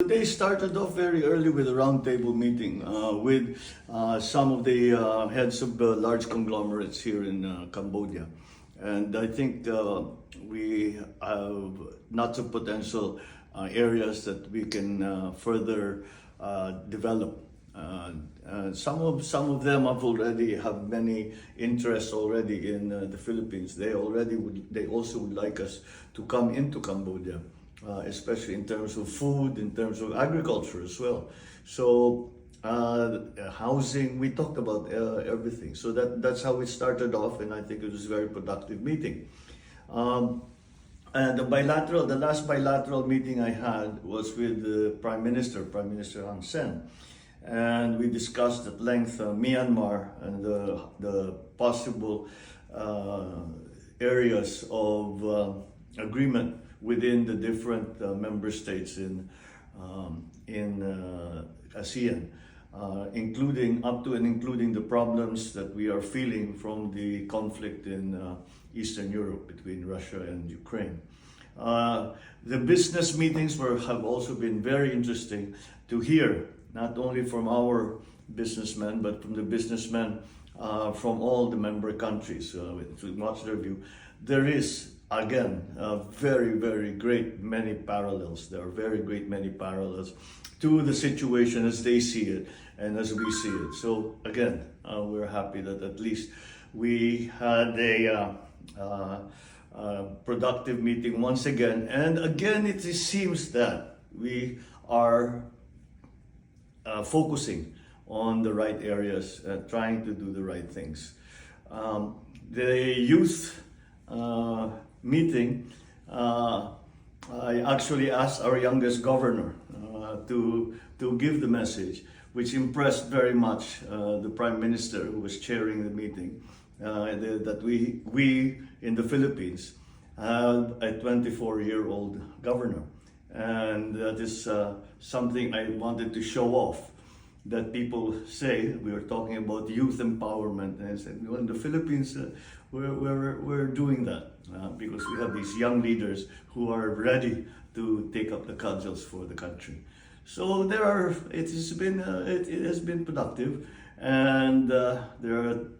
They started off very early with a roundtable meeting with some of the heads of large conglomerates here in Cambodia. And I think we have lots of potential areas that we can further develop. Some of them have many interests already in the Philippines. They also would like us to come into Cambodia, especially in terms of food, in terms of agriculture as well. So housing, we talked about everything. So that's how we started off, and I think it was a very productive meeting. And the last bilateral meeting I had was with the Prime Minister Hun Sen. And we discussed at length Myanmar and the possible areas of agreement within the different member states in ASEAN, including the problems that we are feeling from the conflict in Eastern Europe between Russia and Ukraine. The business meetings have also been very interesting to hear, not only from our businessmen, but from the businessmen from all the member countries, to watch their view. There is, again, very great many parallels. There are very great many parallels to the situation as they see it and as we see it. So again, we're happy that at least we had a productive meeting once again. And again, it seems that we are focusing on the right areas, trying to do the right things. The youth meeting, I actually asked our youngest governor to give the message, which impressed very much the Prime Minister who was chairing the meeting, that we in the Philippines have a 24-year-old governor. And that is something I wanted to show off, that people say we were talking about youth empowerment, and I said, well, in the Philippines we're doing that because we have these young leaders who are ready to take up the cudgels for the country. So it has been productive, and there are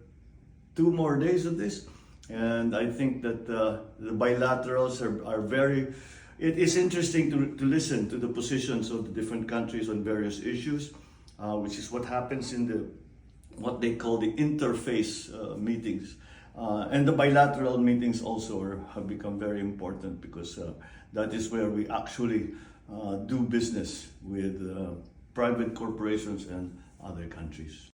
2 more days of this, and I think that the bilaterals are very. It is interesting to listen to the positions of the different countries on various issues, which is what happens in what they call the interface meetings. And the bilateral meetings also have become very important because that is where we actually do business with private corporations and other countries.